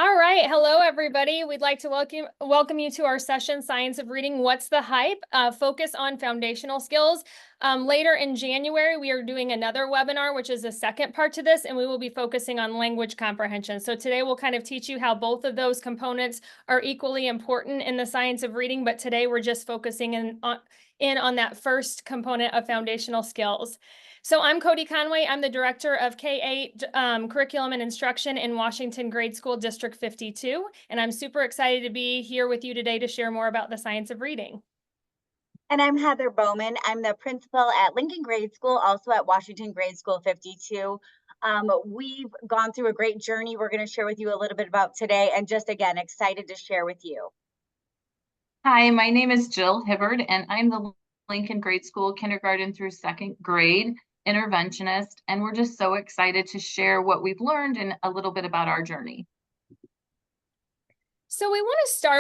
All right. Hello, everybody. We'd like to welcome you to our session, Science of Reading, What's the Hype? Focus on foundational skills. Later in January, we are doing another webinar, which is the second part to this, and we will be focusing on language comprehension. So today we'll kind of teach you how both of those components are equally important in the science of reading, but today we're just focusing in on that first component of foundational skills. So I'm Codi Conway. I'm the director of K-8 curriculum and instruction in Washington Grade School District 52, and I'm super excited to be here with you today to share more about the science of reading. And I'm Heather Bowman. I'm the principal at Lincoln Grade School, also at Washington Grade School 52. We've gone through a great journey we're going to share with you a little bit about today, and just again, excited to share with you. Hi, my name is Jill Hibbard, and I'm the Lincoln Grade School kindergarten through second grade interventionist, and we're just so excited to share what we've learned and a little bit about our journey. So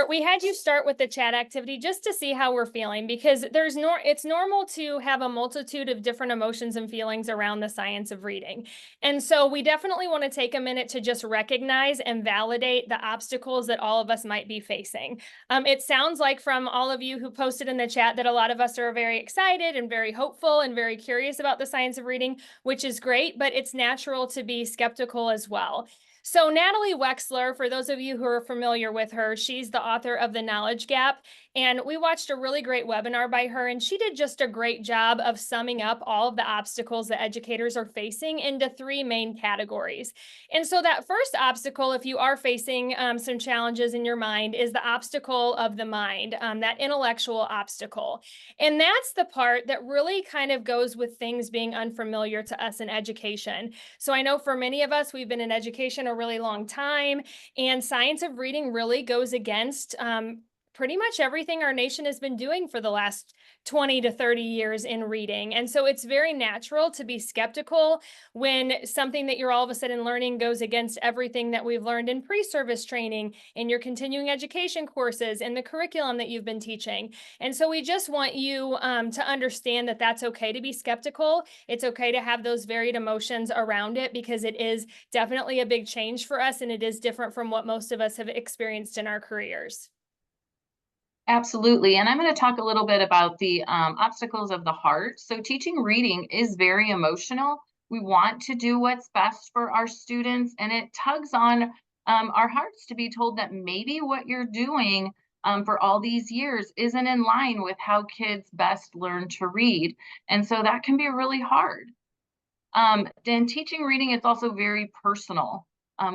we had you start with the chat activity just to see how we're feeling, because it's normal to have a multitude of different emotions and feelings around the science of reading. And so we definitely want to take a minute to just recognize and validate the obstacles that all of us might be facing. It sounds like from all of you who posted in the chat that a lot of us are very excited and very hopeful and very curious about the science of reading, which is great, but it's natural to be skeptical as well. So Natalie Wexler, for those of you who are familiar with her, she's the author of The Knowledge Gap, and we watched a really great webinar by her, and she did just a great job of summing up all of the obstacles that educators are facing into three main categories. And so that first obstacle, if you are facing some challenges in your mind, is the obstacle of the mind, that intellectual obstacle. And that's the part that really kind of goes with things being unfamiliar to us in education. So I know for many of us, we've been in education a really long time, and science of reading really goes against pretty much everything our nation has been doing for the last 20 to 30 years in reading. And so it's very natural to be skeptical when something that you're all of a sudden learning goes against everything that we've learned in pre-service training, in your continuing education courses, in the curriculum that you've been teaching. And so we just want you to understand that that's okay to be skeptical. It's okay to have those varied emotions around it, because it is definitely a big change for us, and it is different from what most of us have experienced in our careers. Absolutely, and I'm going to talk a little bit about the obstacles of the heart. So teaching reading is very emotional. We want to do what's best for our students, and it tugs on our hearts to be told that maybe what you're doing for all these years isn't in line with how kids best learn to read. And so that can be really hard. Then teaching reading is also very personal.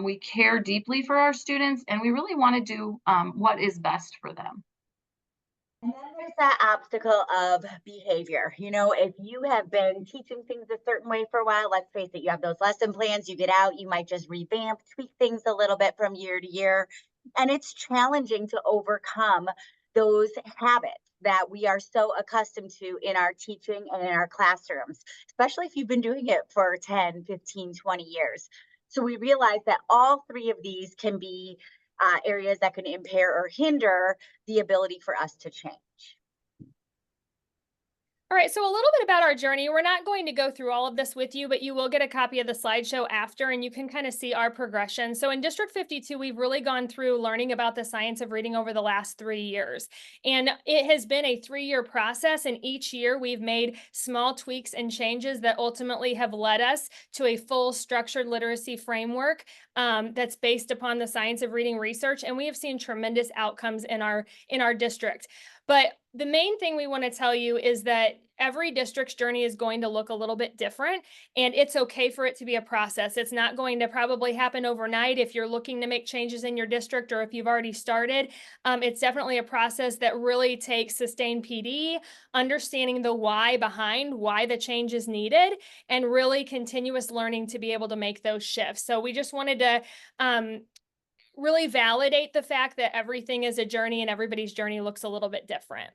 We care deeply for our students, and we really want to do what is best for them. And then there's that obstacle of behavior. You know, if you have been teaching things a certain way for a while, let's face it, you have those lesson plans, you get out, you might just revamp, tweak things a little bit from year to year. And it's challenging to overcome those habits that we are so accustomed to in our teaching and in our classrooms, especially if you've been doing it for 10, 15, 20 years. So we realize that all three of these can be areas that can impair or hinder the ability for us to change. All right, so a little bit about our journey. We're not going to go through all of this with you, but you will get a copy of the slideshow after, and you can kind of see our progression. So in District 52, we've really gone through learning about the science of reading over the last 3 years. And it has been a 3-year process, and each year we've made small tweaks and changes that ultimately have led us to a full structured literacy framework that's based upon the science of reading research. And we have seen tremendous outcomes in our district. But the main thing we want to tell you is that every district's journey is going to look a little bit different, and it's okay for it to be a process. It's not going to probably happen overnight if you're looking to make changes in your district, or if you've already started. It's definitely a process that really takes sustained PD, understanding the why behind why the change is needed, and really continuous learning to be able to make those shifts. So we just wanted to really validate the fact that everything is a journey, and everybody's journey looks a little bit different.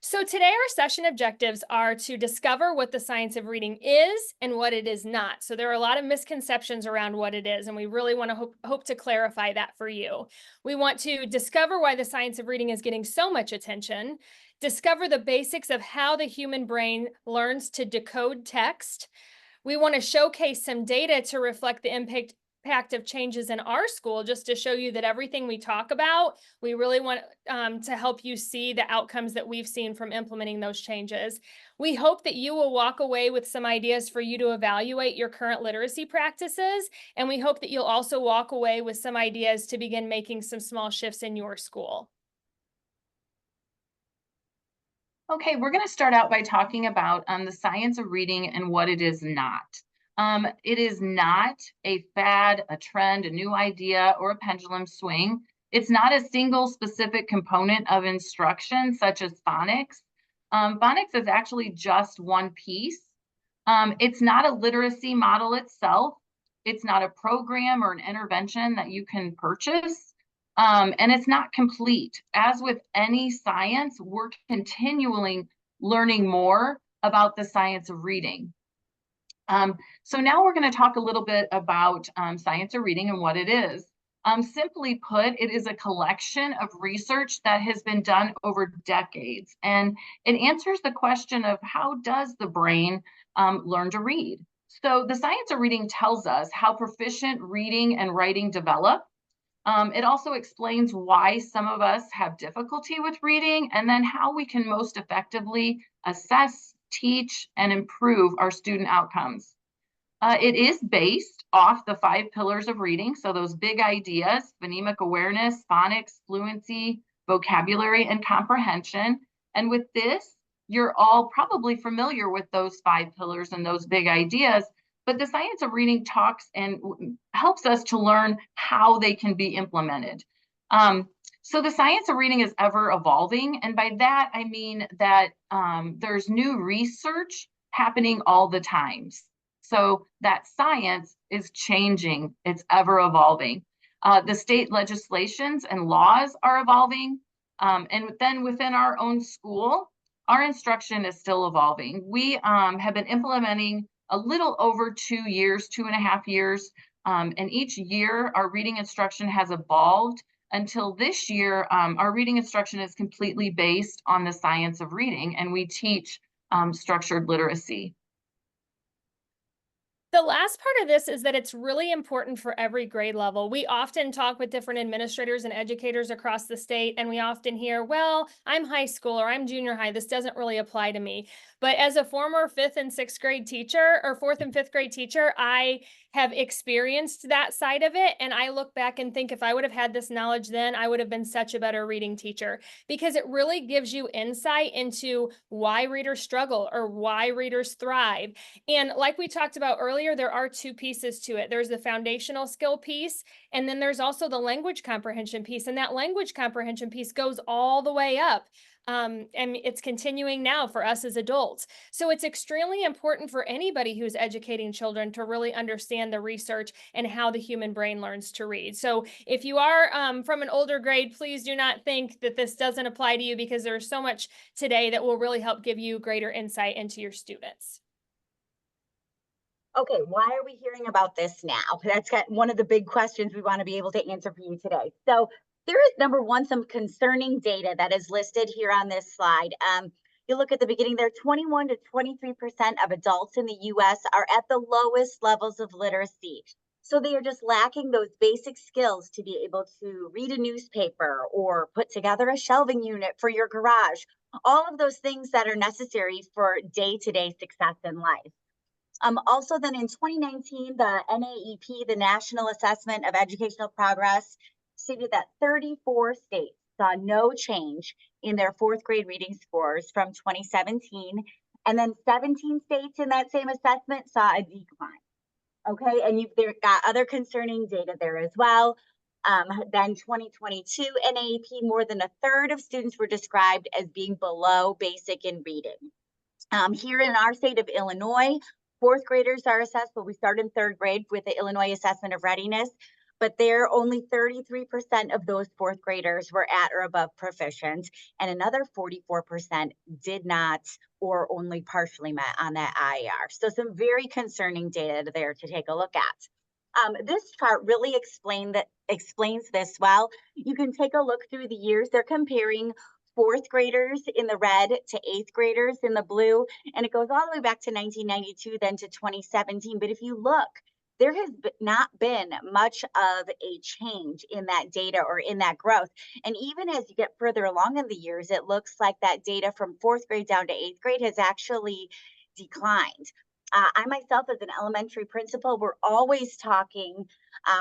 So today our session objectives are to discover what the science of reading is and what it is not. So there are a lot of misconceptions around what it is, and we really want to hope to clarify that for you. We want to discover why the science of reading is getting so much attention, discover the basics of how the human brain learns to decode text. We want to showcase some data to reflect the impact of changes in our school, just to show you that everything we talk about, we really want to help you see the outcomes that we've seen from implementing those changes. We hope that you will walk away with some ideas for you to evaluate your current literacy practices, and we hope that you'll also walk away with some ideas to begin making some small shifts in your school. Okay, we're going to start out by talking about the science of reading and what it is not. It is not a fad, a trend, a new idea, or a pendulum swing. It's not a single specific component of instruction, such as phonics. Phonics is actually just one piece. It's not a literacy model itself. It's not a program or an intervention that you can purchase. And it's not complete. As with any science, we're continually learning more about the science of reading. So now we're going to talk a little bit about science of reading and what it is. Simply put, it is a collection of research that has been done over decades, and it answers the question of how does the brain learn to read? So the science of reading tells us how proficient reading and writing develop. It also explains why some of us have difficulty with reading, and then how we can most effectively assess, teach, and improve our student outcomes. It is based off the 5 pillars of reading, so those big ideas: phonemic awareness, phonics, fluency, vocabulary, and comprehension. And with this, you're all probably familiar with those 5 pillars and those big ideas, but the science of reading talks and helps us to learn how they can be implemented. So the science of reading is ever evolving, and by that I mean that there's new research happening all the time. So that science is changing, it's ever evolving. The state legislations and laws are evolving, and then within our own school, our instruction is still evolving. We have been implementing a little over 2 years, 2.5 years, and each year our reading instruction has evolved until this year. Our reading instruction is completely based on the science of reading, and we teach structured literacy. The last part of this is that it's really important for every grade level. We often talk with different administrators and educators across the state, and we often hear, well, I'm high school or I'm junior high, this doesn't really apply to me. But as a former 5th and 6th grade teacher, or 4th and 5th grade teacher, I have experienced that side of it. And I look back and think, if I would have had this knowledge then, I would have been such a better reading teacher, because it really gives you insight into why readers struggle or why readers thrive. And like we talked about earlier, there are 2 pieces to it. There's the foundational skill piece, and then there's also the language comprehension piece. And that language comprehension piece goes all the way up. And it's continuing now for us as adults. So it's extremely important for anybody who's educating children to really understand the research and how the human brain learns to read. So if you are from an older grade, please do not think that this doesn't apply to you, because there's so much today that will really help give you greater insight into your students. Okay, why are we hearing about this now? That's one of the big questions we want to be able to answer for you today. So there is, number one, some concerning data that is listed here on this slide. You look at the beginning there, 21 to 23% of adults in the US are at the lowest levels of literacy. So they are just lacking those basic skills to be able to read a newspaper or put together a shelving unit for your garage. All of those things that are necessary for day-to-day success in life. Also, then in 2019, the NAEP, the National Assessment of Educational Progress, stated that 34 states saw no change in their 4th grade reading scores from 2017. And then 17 states in that same assessment saw a decline. Okay, and you've got other concerning data there as well. Then 2022 NAEP, more than a third of students were described as being below basic in reading. Here in our state of Illinois, 4th graders are assessed, but we start in 3rd grade with the Illinois Assessment of Readiness, but there only 33% of those 4th graders were at or above proficient, and another 44% did not or only partially met on that IER. So some very concerning data there to take a look at. This chart really explains this well. You can take a look through the years. They're comparing fourth graders in the red to eighth graders in the blue. And it goes all the way back to 1992, then to 2017. But if you look, there has not been much of a change in that data or in that growth. And even as you get further along in the years, it looks like that data from fourth grade down to eighth grade has actually declined. I myself, as an elementary principal, we're always talking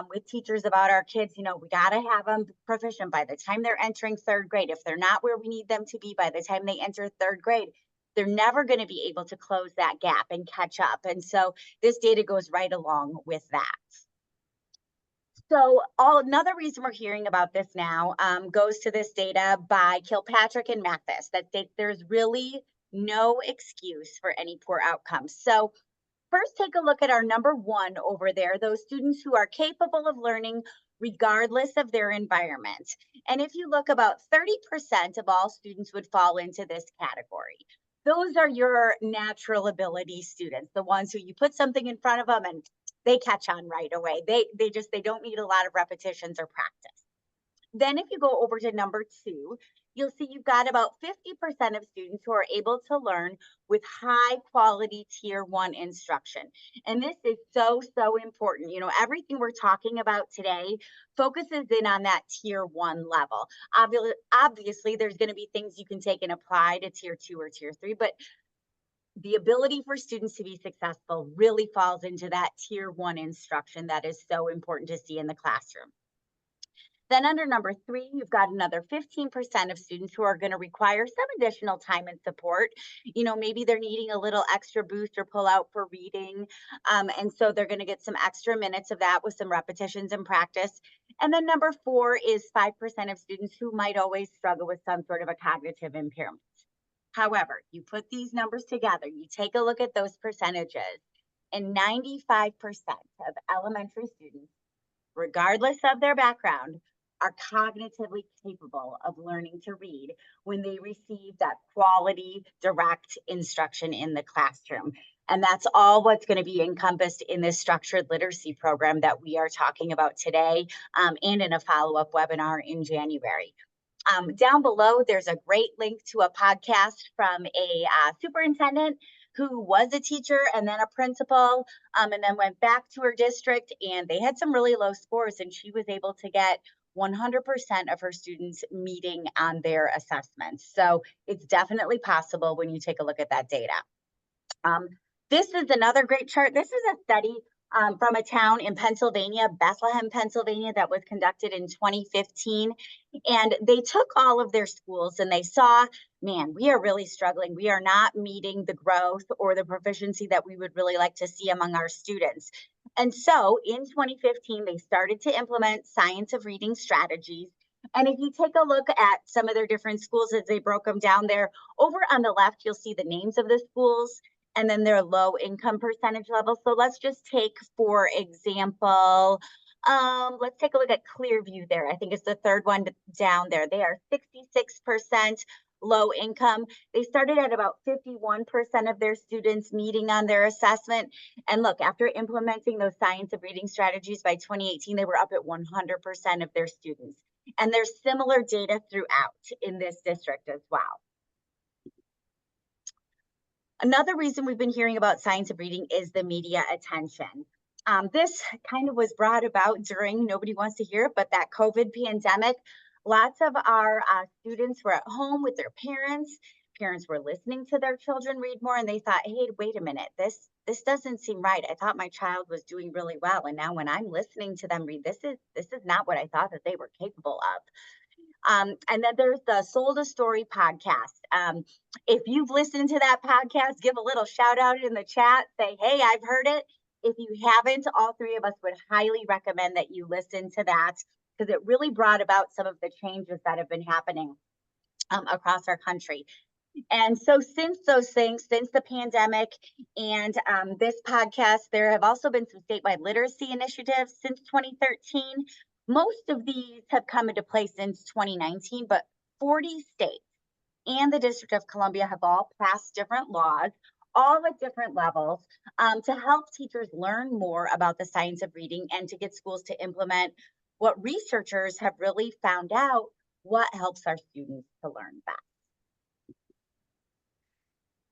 with teachers about our kids. You know, we got to have them proficient by the time they're entering third grade. If they're not where we need them to be by the time they enter third grade, they're never going to be able to close that gap and catch up. And so this data goes right along with that. So another reason we're hearing about this now goes to this data by Kilpatrick and Mathis that there's really no excuse for any poor outcomes. So first, take a look at our number one over there, those students who are capable of learning regardless of their environment. And if you look, about 30% of all students would fall into this category. Those are your natural ability students, the ones who you put something in front of them and they catch on right away. They don't need a lot of repetitions or practice. Then if you go over to number two, you'll see you've got about 50% of students who are able to learn with high quality tier one instruction. And this is so, so important. You know, everything we're talking about today focuses in on that tier one level. Obviously, there's going to be things you can take and apply to tier two or tier three, but the ability for students to be successful really falls into that tier one instruction that is so important to see in the classroom. Then under number three, you've got another 15% of students who are going to require some additional time and support. You know, maybe they're needing a little extra boost or pull out for reading. And so they're going to get some extra minutes of that with some repetitions and practice. And then number four is 5% of students who might always struggle with some sort of a cognitive impairment. However, you put these numbers together, you take a look at those percentages, and 95% of elementary students, regardless of their background, are cognitively capable of learning to read when they receive that quality, direct instruction in the classroom. And that's all what's going to be encompassed in this structured literacy program that we are talking about today and in a follow-up webinar in January. Down below, there's a great link to a podcast from a superintendent who was a teacher and then a principal and then went back to her district, and they had some really low scores, and she was able to get 100% of her students meeting on their assessments. So it's definitely possible when you take a look at that data. This is another great chart. This is a study from a town in Pennsylvania, Bethlehem, Pennsylvania, that was conducted in 2015. And they took all of their schools and they saw, man, we are really struggling. We are not meeting the growth or the proficiency that we would really like to see among our students. And so in 2015, they started to implement science of reading strategies. And if you take a look at some of their different schools as they broke them down there, over on the left, you'll see the names of the schools and then their low income percentage level. So let's just take, for example, let's take a look at Clearview there. I think it's the third one down there. They are 66% low income. They started at about 51% of their students meeting on their assessment. And look, after implementing those science of reading strategies by 2018, they were up at 100% of their students. And there's similar data throughout in this district as well. Another reason we've been hearing about science of reading is the media attention. This kind of was brought about during, nobody wants to hear it, but that COVID pandemic. Lots of our students were at home with their parents. Parents were listening to their children read more, and they thought, hey, wait a minute, this doesn't seem right. I thought my child was doing really well, and now when I'm listening to them read, this is not what I thought that they were capable of. And then there's the Sold a Story podcast. If you've listened to that podcast, give a little shout out in the chat. Say, hey, I've heard it. If you haven't, all three of us would highly recommend that you listen to that, because it really brought about some of the changes that have been happening across our country. And so since those things, since the pandemic and this podcast, there have also been some statewide literacy initiatives since 2013. Most of these have come into place since 2019, but 40 states and the District of Columbia have all passed different laws, all at different levels, to help teachers learn more about the science of reading and to get schools to implement what researchers have really found out what helps our students to learn best?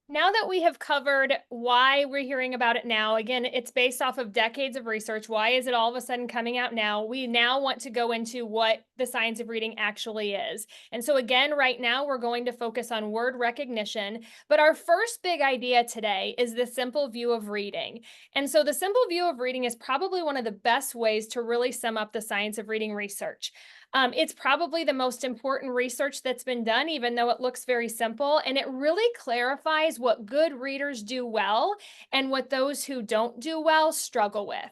Now that we have covered why we're hearing about it now, again, it's based off of decades of research. Why is it all of a sudden coming out now? We now want to go into what the science of reading actually is. And so again, right now, we're going to focus on word recognition. But our first big idea today is the simple view of reading. And so the simple view of reading is probably one of the best ways to really sum up the science of reading research. It's probably the most important research that's been done, even though it looks very simple, and it really clarifies what good readers do well and what those who don't do well struggle with.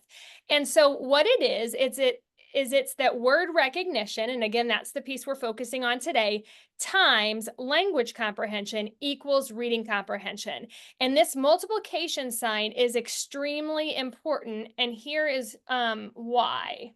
And so what it is, it's that word recognition, and again, that's the piece we're focusing on today, times language comprehension equals reading comprehension. And this multiplication sign is extremely important, and here is why.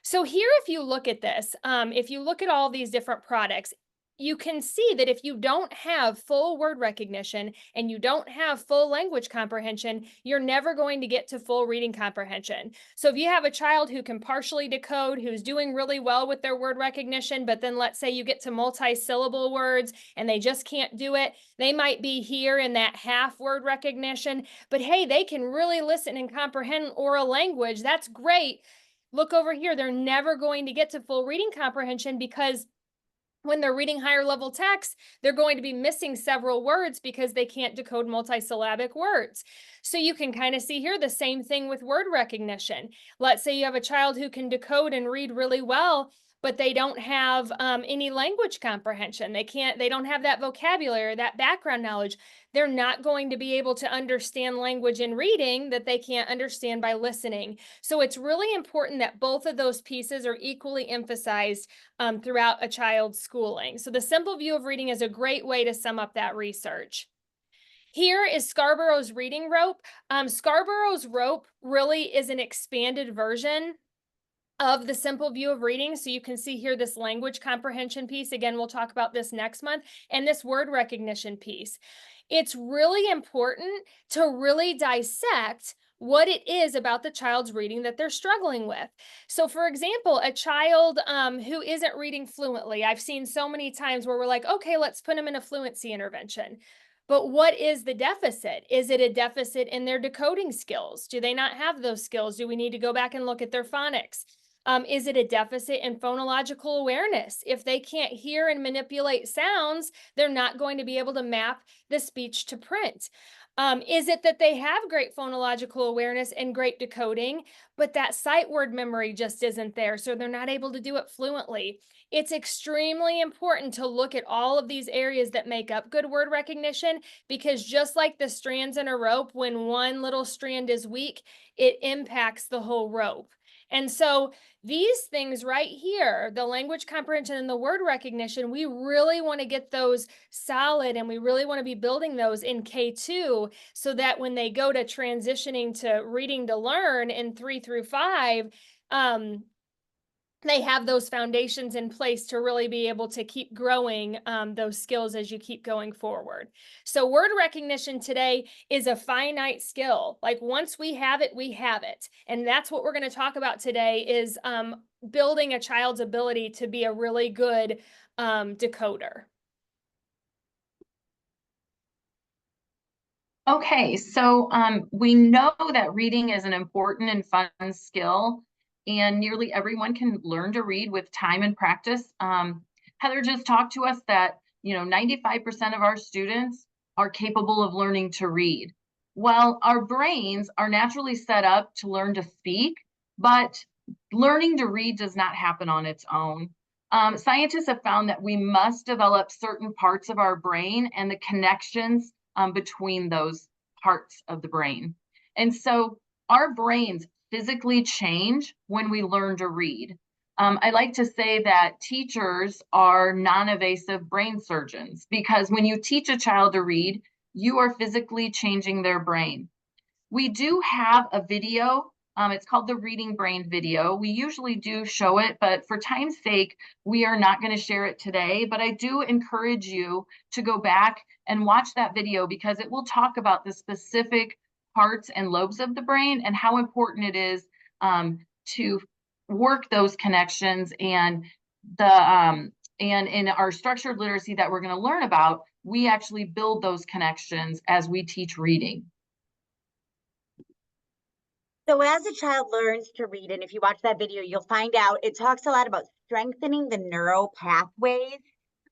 So here, if you look at this, if you look at all these different products, you can see that if you don't have full word recognition and you don't have full language comprehension, you're never going to get to full reading comprehension. So if you have a child who can partially decode, who's doing really well with their word recognition, but then let's say you get to multi-syllable words and they just can't do it, they might be here in that half word recognition, but hey, they can really listen and comprehend oral language. That's great. Look over here, they're never going to get to full reading comprehension because when they're reading higher level text, they're going to be missing several words because they can't decode multisyllabic words. So you can kind of see here the same thing with word recognition. Let's say you have a child who can decode and read really well, but they don't have any language comprehension. They don't have that vocabulary, that background knowledge. They're not going to be able to understand language in reading that they can't understand by listening. So it's really important that both of those pieces are equally emphasized throughout a child's schooling. So the simple view of reading is a great way to sum up that research. Here is Scarborough's reading rope. Scarborough's rope really is an expanded version of the simple view of reading. So you can see here this language comprehension piece. Again, we'll talk about this next month, and this word recognition piece. It's really important to really dissect what it is about the child's reading that they're struggling with. So for example, a child who isn't reading fluently, I've seen so many times where we're like, okay, let's put them in a fluency intervention. But what is the deficit? Is it a deficit in their decoding skills? Do they not have those skills? Do we need to go back and look at their phonics? Is it a deficit in phonological awareness? If they can't hear and manipulate sounds, they're not going to be able to map the speech to print. Is it that they have great phonological awareness and great decoding, but that sight word memory just isn't there, so they're not able to do it fluently? It's extremely important to look at all of these areas that make up good word recognition, because just like the strands in a rope, when one little strand is weak, it impacts the whole rope. And so these things right here, the language comprehension and the word recognition, we really want to get those solid, and we really want to be building those in K2 so that when they go to transitioning to reading to learn in 3 through 5, they have those foundations in place to really be able to keep growing those skills as you keep going forward. So word recognition today is a finite skill. Like once we have it, we have it. And that's what we're going to talk about today is building a child's ability to be a really good decoder. Okay, so we know that reading is an important and fun skill, and nearly everyone can learn to read with time and practice. Heather just talked to us that 95% of our students are capable of learning to read. Well, our brains are naturally set up to learn to speak, but learning to read does not happen on its own. Scientists have found that we must develop certain parts of our brain and the connections between those parts of the brain. And so our brains physically change when we learn to read. I like to say that teachers are non-invasive brain surgeons, because when you teach a child to read, you are physically changing their brain. We do have a video. It's called the Reading Brain video. We usually do show it, but for time's sake, we are not going to share it today. But I do encourage you to go back and watch that video, because it will talk about the specific parts and lobes of the brain and how important it is to work those connections and And in our structured literacy that we're going to learn about, we actually build those connections as we teach reading. So as a child learns to read, and if you watch that video, you'll find out it talks a lot about strengthening the neural pathways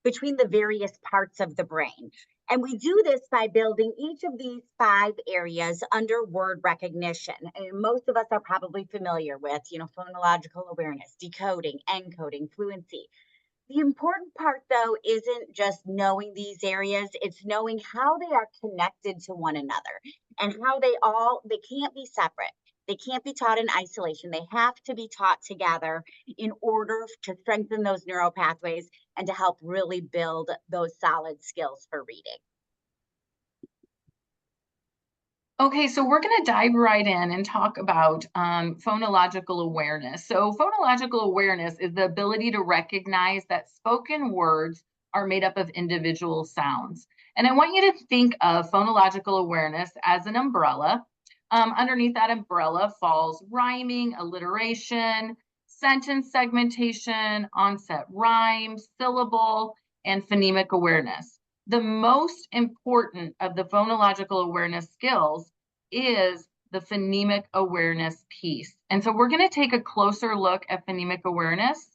between the various parts of the brain. And we do this by building each of these 5 areas under word recognition. And most of us are probably familiar with, phonological awareness, decoding, encoding, fluency. The important part, though, isn't just knowing these areas, it's knowing how they are connected to one another and how they can't be separate. They can't be taught in isolation. They have to be taught together in order to strengthen those neural pathways and to help really build those solid skills for reading. Okay, so we're going to dive right in and talk about phonological awareness. So phonological awareness is the ability to recognize that spoken words are made up of individual sounds. And I want you to think of phonological awareness as an umbrella. Underneath that umbrella falls rhyming, alliteration, sentence segmentation, onset rhyme, syllable, and phonemic awareness. The most important of the phonological awareness skills is the phonemic awareness piece. And so we're going to take a closer look at phonemic awareness.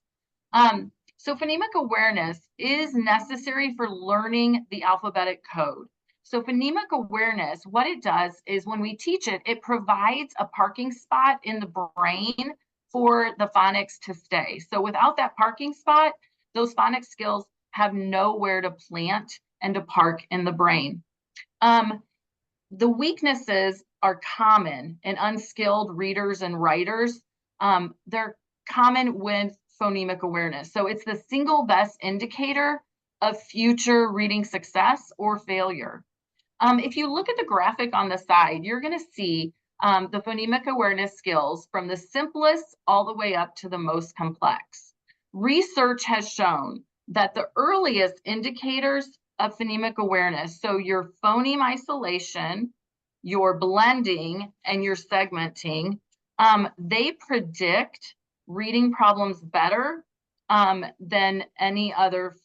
So phonemic awareness is necessary for learning the alphabetic code. So phonemic awareness, what it does is when we teach it, it provides a parking spot in the brain for the phonics to stay. So without that parking spot, those phonics skills have nowhere to plant and to park in the brain. The weaknesses are common in unskilled readers and writers. They're common with phonemic awareness. So it's the single best indicator of future reading success or failure. If you look at the graphic on the side, you're going to see the phonemic awareness skills from the simplest all the way up to the most complex. Research has shown that the earliest indicators of phonemic awareness, so your phoneme isolation, your blending, and your segmenting, they predict reading problems better than any other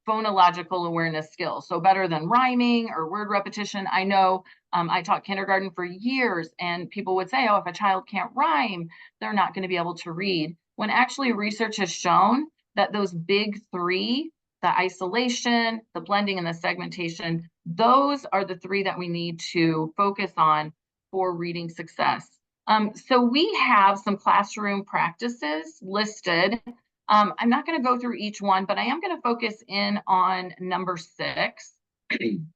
phonological awareness skills. So better than rhyming or word repetition. I know I taught kindergarten for years, and people would say, oh, if a child can't rhyme, they're not going to be able to read. When actually research has shown that those big 3, the isolation, the blending, and the segmentation, those are the 3 that we need to focus on for reading success. So we have some classroom practices listed. I'm not going to go through each one, but I am going to focus in on number 6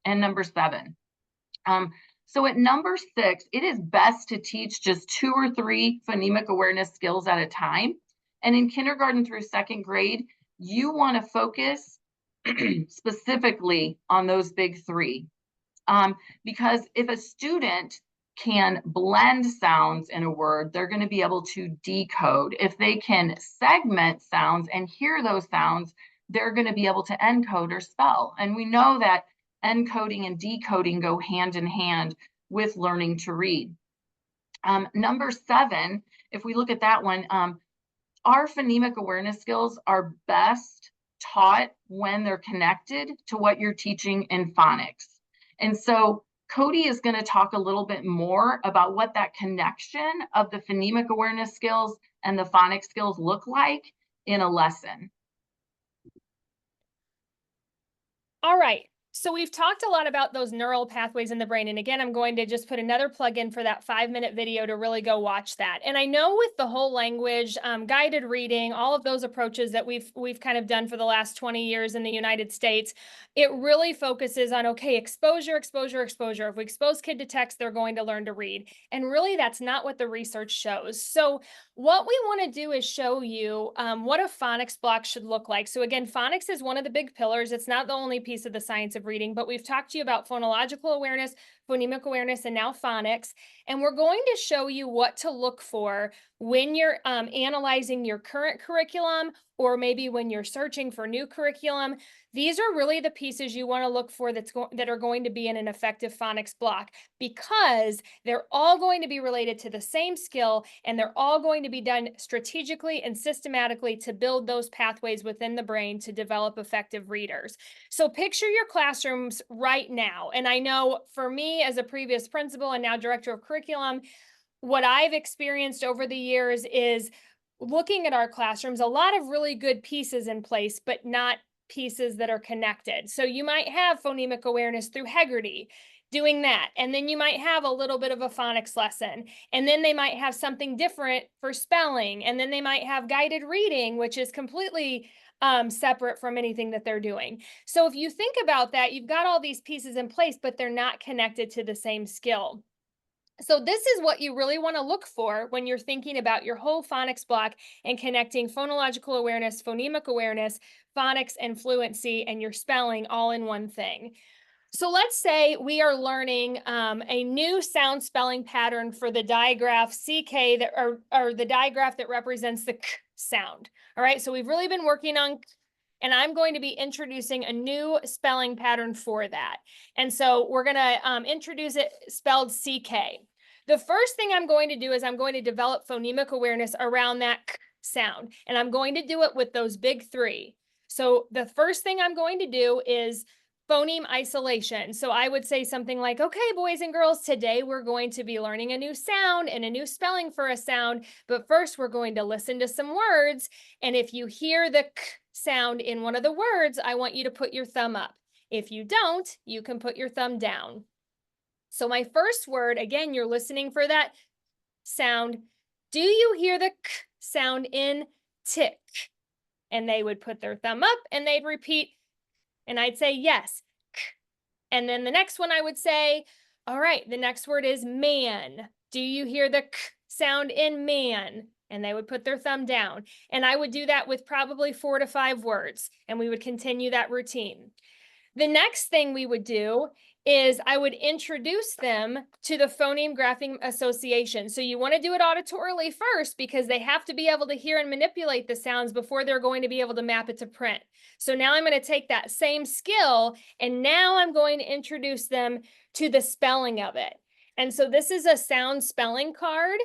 and number 7. So at number 6, it is best to teach just 2 or 3 phonemic awareness skills at a time. And in kindergarten through 2nd grade, you want to focus specifically on those big 3. Because if a student can blend sounds in a word, they're going to be able to decode. If they can segment sounds and hear those sounds, they're going to be able to encode or spell. And we know that encoding and decoding go hand in hand with learning to read. Number 7, if we look at that one, our phonemic awareness skills are best taught when they're connected to what you're teaching in phonics. And so Codi is going to talk a little bit more about what that connection of the phonemic awareness skills and the phonics skills look like in a lesson. All right. So we've talked a lot about those neural pathways in the brain. And again, I'm going to just put another plug in for that 5-minute video to really go watch that. And I know with the whole language, guided reading, all of those approaches that we've kind of done for the last 20 years in the United States, it really focuses on, okay, exposure, exposure, exposure. If we expose kid to text, they're going to learn to read. And really, that's not what the research shows. So what we want to do is show you what a phonics block should look like. So again, phonics is one of the big pillars. It's not the only piece of the science of reading, but we've talked to you about phonological awareness, phonemic awareness, and now phonics. And we're going to show you what to look for when you're analyzing your current curriculum, or maybe when you're searching for new curriculum. These are really the pieces you want to look for that are going to be in an effective phonics block, because they're all going to be related to the same skill, and they're all going to be done strategically and systematically to build those pathways within the brain to develop effective readers. So picture your classrooms right now. And I know for me as a previous principal and now director of curriculum, what I've experienced over the years is looking at our classrooms, a lot of really good pieces in place, but not pieces that are connected. So you might have phonemic awareness through Heggerty doing that. And then you might have a little bit of a phonics lesson. And then they might have something different for spelling. And then they might have guided reading, which is completely separate from anything that they're doing. So if you think about that, you've got all these pieces in place, but they're not connected to the same skill. So this is what you really want to look for when you're thinking about your whole phonics block and connecting phonological awareness, phonemic awareness, phonics, and fluency, and your spelling all in one thing. So let's say we are learning a new sound spelling pattern for the digraph CK that or the digraph that represents the K sound. All right, so we've really been working on, and I'm going to be introducing a new spelling pattern for that. And so we're going to introduce it spelled CK. The first thing I'm going to do is I'm going to develop phonemic awareness around that K sound, and I'm going to do it with those big three. So the first thing I'm going to do is phoneme isolation. So I would say something like, okay, boys and girls, today we're going to be learning a new sound and a new spelling for a sound. But first, we're going to listen to some words. And if you hear the K sound in one of the words, I want you to put your thumb up. If you don't, you can put your thumb down. So my first word, again, you're listening for that sound. Do you hear the K sound in tick? And they would put their thumb up and they'd repeat. And I'd say, yes. K. And then the next one I would say, all right, the next word is man. Do you hear the K sound in man? And they would put their thumb down. And I would do that with probably 4 to 5 words. And we would continue that routine. The next thing we would do is I would introduce them to the phoneme graphing association. So you want to do it auditorily first, because they have to be able to hear and manipulate the sounds before they're going to be able to map it to print. So now I'm going to take that same skill, and now I'm going to introduce them to the spelling of it. And so this is a sound spelling card.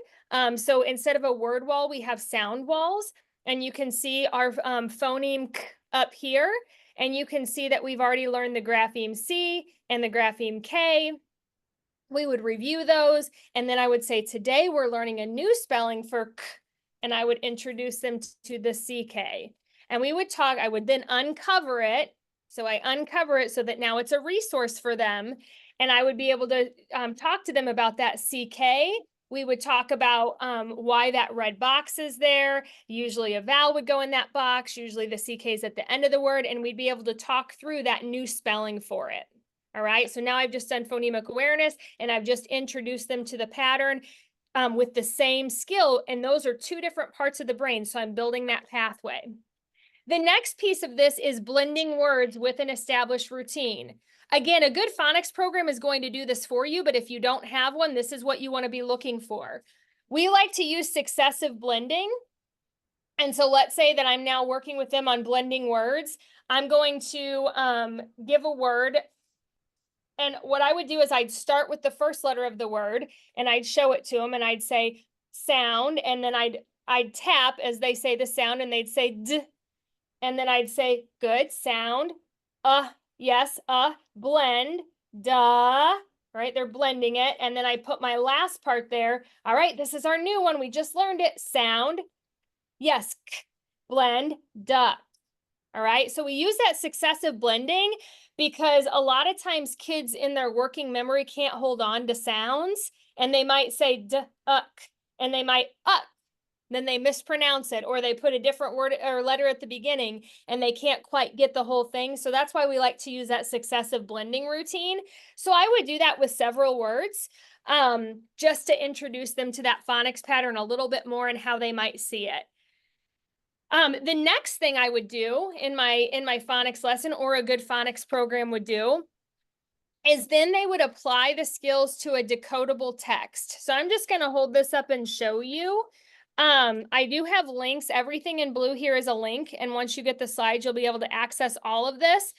So instead of a word wall, we have sound walls, and you can see our phoneme K up here. And you can see that we've already learned the grapheme C and the grapheme K. We would review those. And then I would say, today we're learning a new spelling for K, and I would introduce them to the CK. And we would talk, I would then uncover it. So I uncover it so that now it's a resource for them. And I would be able to talk to them about that CK. We would talk about why that red box is there. Usually a vowel would go in that box. Usually the CK is at the end of the word, and we'd be able to talk through that new spelling for it. All right, so now I've just done phonemic awareness, and I've just introduced them to the pattern with the same skill, and those are 2 different parts of the brain, so I'm building that pathway. The next piece of this is blending words with an established routine. Again, a good phonics program is going to do this for you, but if you don't have one, this is what you want to be looking for. We like to use successive blending. And so let's say that I'm now working with them on blending words. I'm going to give a word. And what I would do is I'd start with the first letter of the word, and I'd show it to them, and I'd say sound, and then I'd tap as they say the sound, and they'd say d. And then I'd say, good, sound, yes, blend, duh, right? They're blending it. And then I put my last part there. All right, this is our new one. We just learned it. Sound, yes, k, blend, duh. All right, so we use that successive blending because a lot of times kids in their working memory can't hold on to sounds, and they might say d, and they might then they mispronounce it, or they put a different word or letter at the beginning and they can't quite get the whole thing. So that's why we like to use that successive blending routine. So I would do that with several words just to introduce them to that phonics pattern a little bit more and how they might see it. The next thing I would do in my phonics lesson, or a good phonics program would do, is then they would apply the skills to a decodable text. So I'm just going to hold this up and show you. I do have links. Everything in blue here is a link. And once you get the slides, you'll be able to access all of this.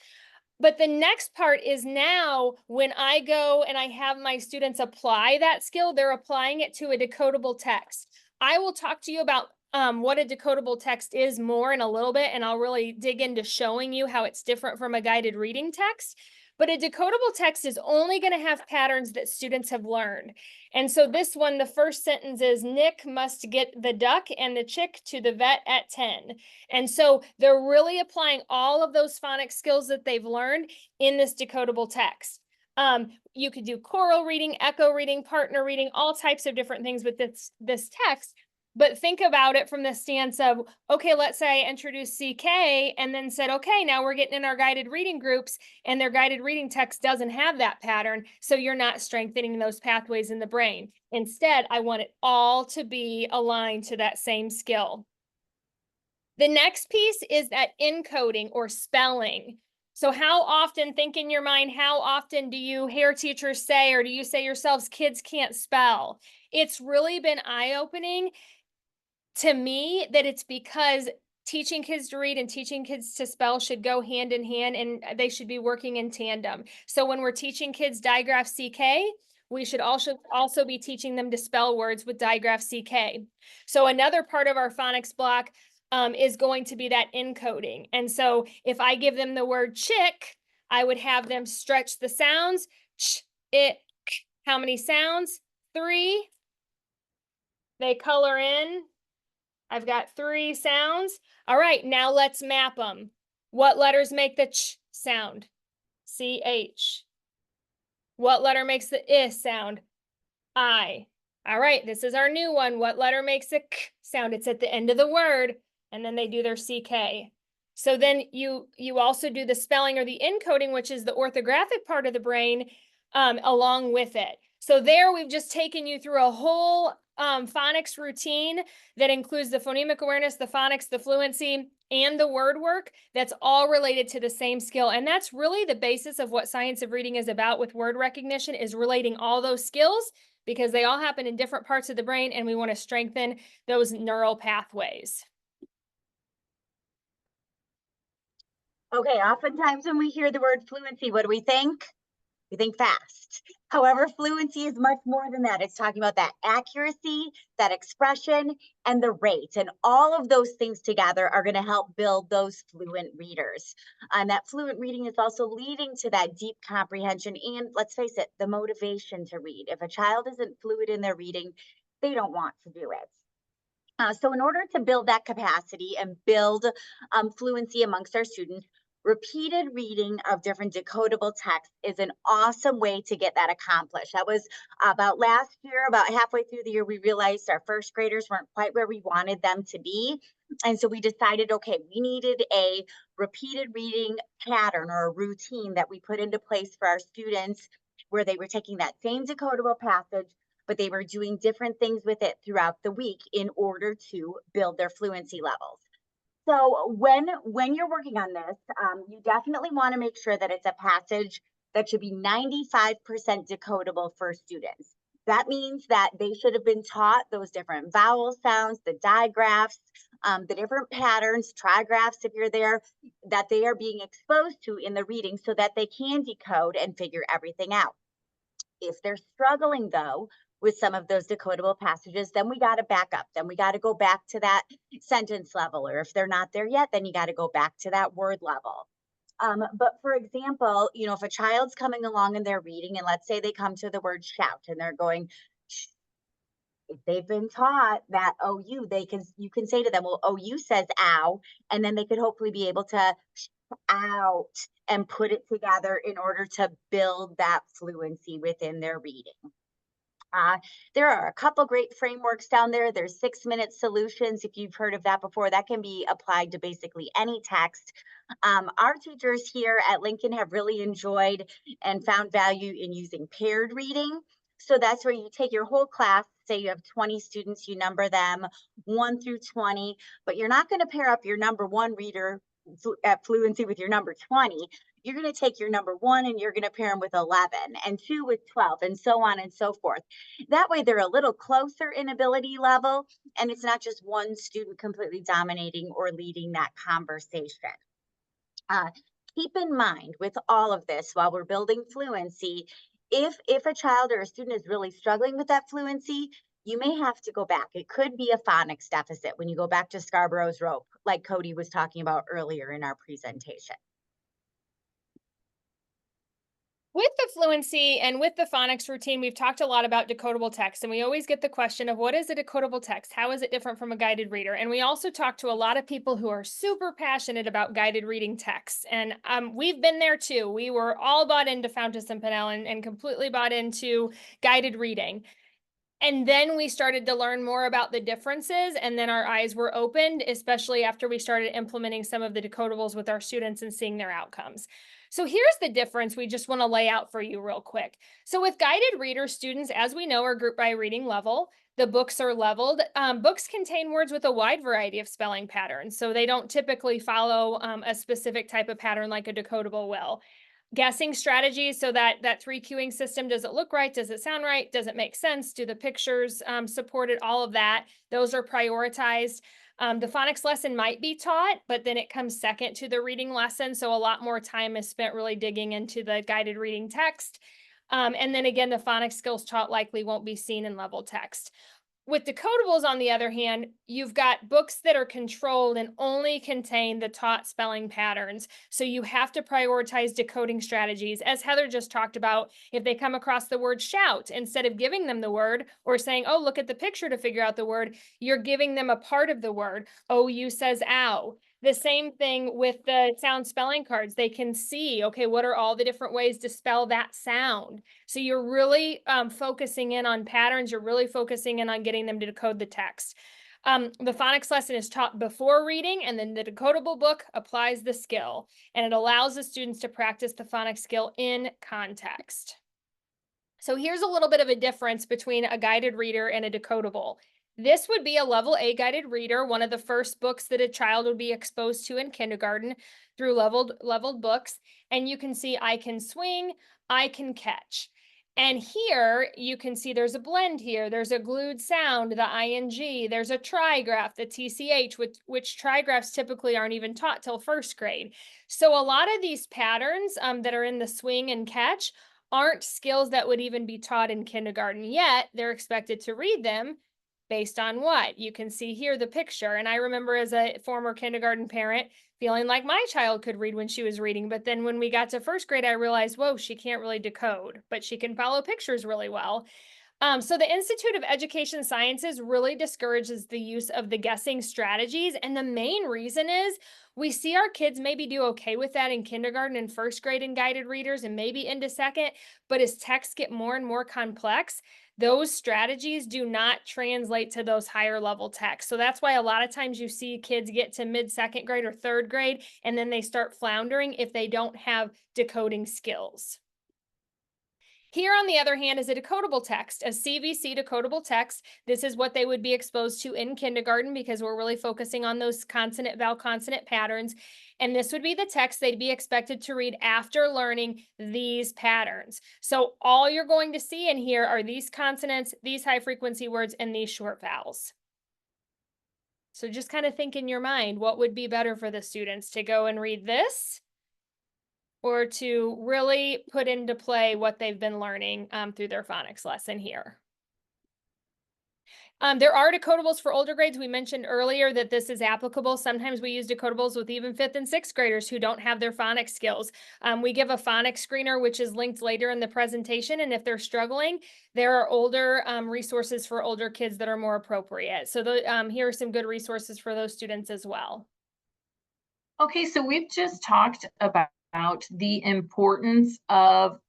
But the next part is now when I go and I have my students apply that skill, they're applying it to a decodable text. I will talk to you about what a decodable text is more in a little bit, and I'll really dig into showing you how it's different from a guided reading text. But a decodable text is only going to have patterns that students have learned. And so this one, the first sentence is, Nick must get the duck and the chick to the vet at 10. And so they're really applying all of those phonics skills that they've learned in this decodable text. You could do choral reading, echo reading, partner reading, all types of different things with this text. But think about it from the stance of, okay, let's say I introduced CK and then said, okay, now we're getting in our guided reading groups, and their guided reading text doesn't have that pattern. So you're not strengthening those pathways in the brain. Instead, I want it all to be aligned to that same skill. The next piece is that encoding or spelling. So how often, think in your mind, how often do you hear teachers say, or do you say yourselves, kids can't spell? It's really been eye-opening to me that it's because teaching kids to read and teaching kids to spell should go hand in hand, and they should be working in tandem. So when we're teaching kids digraph CK, we should also be teaching them to spell words with digraph CK. So another part of our phonics block is going to be that encoding. And so if I give them the word chick, I would have them stretch the sounds. Ch, it, k. How many sounds? 3. They color in. I've got 3 sounds. All right, now let's map them. What letters make the ch sound? CH. What letter makes the I sound? I. All right, this is our new one. What letter makes the k sound? It's at the end of the word, and then they do their CK. So then you also do the spelling or the encoding, which is the orthographic part of the brain, along with it. So there we've just taken you through a whole phonics routine that includes the phonemic awareness, the phonics, the fluency, and the word work. That's all related to the same skill. And that's really the basis of what science of reading is about with word recognition, is relating all those skills, because they all happen in different parts of the brain, and we want to strengthen those neural pathways. Okay, oftentimes when we hear the word fluency, what do we think? We think fast. However, fluency is much more than that. It's talking about that accuracy, that expression, and the rate. And all of those things together are going to help build those fluent readers. And that fluent reading is also leading to that deep comprehension. And let's face it, the motivation to read. If a child isn't fluent in their reading, they don't want to do it. So in order to build that capacity and build fluency amongst our students, repeated reading of different decodable texts is an awesome way to get that accomplished. That was about last year, about halfway through the year, we realized our first graders weren't quite where we wanted them to be. And so we decided, okay, we needed a repeated reading pattern or a routine that we put into place for our students, where they were taking that same decodable passage, but they were doing different things with it throughout the week in order to build their fluency levels. So when you're working on this, you definitely want to make sure that it's a passage that should be 95% decodable for students. That means that they should have been taught those different vowel sounds, the digraphs, the different patterns, trigraphs, if you're there, that they are being exposed to in the reading so that they can decode and figure everything out. If they're struggling, though, with some of those decodable passages, then we got to back up. Then we got to go back to that sentence level. Or if they're not there yet, then you got to go back to that word level. But for example, if a child's coming along and they're reading, and let's say they come to the word shout and they're going, shh, if they've been taught that OU, you can say to them, well, OU says ow, and then they could hopefully be able to out and put it together in order to build that fluency within their reading. There are a couple great frameworks down there. There's 6-minute solutions. If you've heard of that before, that can be applied to basically any text. Our teachers here at Lincoln have really enjoyed and found value in using paired reading. So that's where you take your whole class, say you have 20 students, you number them 1 through 20, but you're not going to pair up your number 1 reader at fluency with your number 20. you're going to take your number 1 and you're going to pair them with 11 and 2 with 12 and so on and so forth. That way they're a little closer in ability level, and it's not just one student completely dominating or leading that conversation. Uh, Keep in mind with all of this while we're building fluency, if a child or a student is really struggling with that fluency, you may have to go back. It could be a phonics deficit when you go back to Scarborough's rope, like Codi was talking about earlier in our presentation. With the fluency and with the phonics routine, we've talked a lot about decodable text, and we always get the question of what is a decodable text? How is it different from a guided reader? And we also talk to a lot of people who are super passionate about guided reading texts. And we've been there too. We were all bought into Fountas and Pinnell and completely bought into guided reading. And then we started to learn more about the differences, and then our eyes were opened, especially after we started implementing some of the decodables with our students and seeing their outcomes. So here's the difference we just want to lay out for you real quick. So with guided reader, students, as we know, are grouped by reading level. The books are leveled. Books contain words with a wide variety of spelling patterns, so they don't typically follow a specific type of pattern like a decodable will. Guessing strategies, so that 3 cueing system, does it look right? Does it sound right? Does it make sense? Do the pictures support it? All of that, those are prioritized. The phonics lesson might be taught, but then it comes second to the reading lesson. So a lot more time is spent really digging into the guided reading text. And then again, the phonics skills taught likely won't be seen in level text. With decodables, on the other hand, you've got books that are controlled and only contain the taught spelling patterns. So you have to prioritize decoding strategies. As Heather just talked about, if they come across the word shout, instead of giving them the word or saying, oh, look at the picture to figure out the word, you're giving them a part of the word. OU says ow. The same thing with the sound spelling cards. They can see, okay, what are all the different ways to spell that sound? So you're really focusing in on patterns. You're really focusing in on getting them to decode the text. The phonics lesson is taught before reading, and then the decodable book applies the skill, and it allows the students to practice the phonics skill in context. So here's a little bit of a difference between a guided reader and a decodable. This would be a level A guided reader, one of the first books that a child would be exposed to in kindergarten through leveled books. And you can see I can swing, I can catch. And here you can see there's a blend here. There's a glued sound, the ing. There's a trigraph, the tch, which trigraphs typically aren't even taught till first grade. So a lot of these patterns that are in the swing and catch aren't skills that would even be taught in kindergarten, yet they're expected to read them based on what? You can see here the picture. And I remember as a former kindergarten parent feeling like my child could read when she was reading. But then when we got to first grade, I realized, whoa, she can't really decode, but she can follow pictures really well. So the Institute of Education Sciences really discourages the use of the guessing strategies. And the main reason is we see our kids maybe do okay with that in kindergarten and first grade in guided readers and maybe into second. But as texts get more and more complex, those strategies do not translate to those higher level texts. So that's why a lot of times you see kids get to mid-second grade or third grade, and then they start floundering if they don't have decoding skills. Here, on the other hand, is a decodable text, a CVC decodable text. This is what they would be exposed to in kindergarten because we're really focusing on those consonant, vowel, consonant patterns. And this would be the text they'd be expected to read after learning these patterns. So all you're going to see in here are these consonants, these high frequency words, and these short vowels. So just kind of think in your mind, what would be better for the students, to go and read this, or to really put into play what they've been learning through their phonics lesson here. There are decodables for older grades. We mentioned earlier that this is applicable. Sometimes we use decodables with even 5th and 6th graders who don't have their phonics skills. We give a phonics screener, which is linked later in the presentation. And if they're struggling, there are older resources for older kids that are more appropriate. So here are some good resources for those students as well. Okay, so we've just talked about the importance of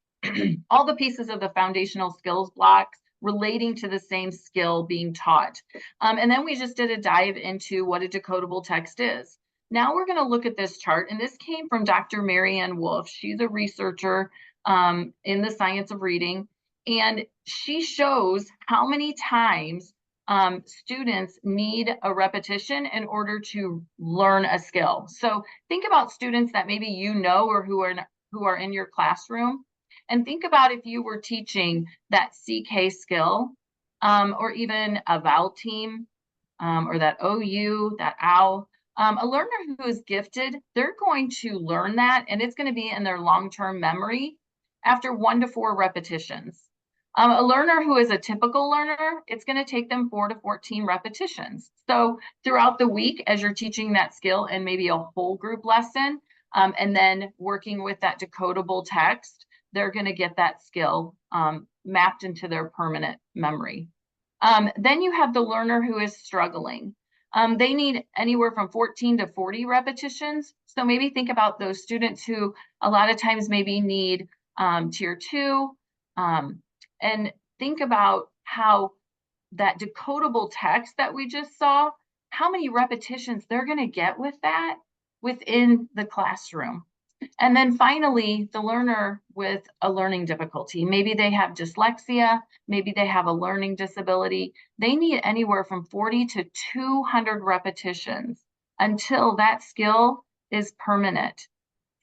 all the pieces of the foundational skills blocks relating to the same skill being taught. And then we just did a dive into what a decodable text is. Now we're going to look at this chart, and this came from Dr. Marianne Wolf. She's a researcher in the science of reading, and she shows how many times students need a repetition in order to learn a skill. So think about students that maybe you know or who who are in your classroom, and think about if you were teaching that CK skill, or even a vowel team, or that OU, that OW. A learner who is gifted, they're going to learn that, and it's going to be in their long-term memory after 1 to 4 repetitions. A learner who is a typical learner, it's going to take them 4 to 14 repetitions. So throughout the week, as you're teaching that skill and maybe a whole group lesson, and then working with that decodable text, they're going to get that skill mapped into their permanent memory. Then you have the learner who is struggling. They need anywhere from 14 to 40 repetitions. So maybe think about those students who a lot of times maybe need tier 2, and think about how that decodable text that we just saw, how many repetitions they're going to get with that within the classroom. And then finally, the learner with a learning difficulty. Maybe they have dyslexia, maybe they have a learning disability. They need anywhere from 40 to 200 repetitions until that skill is permanent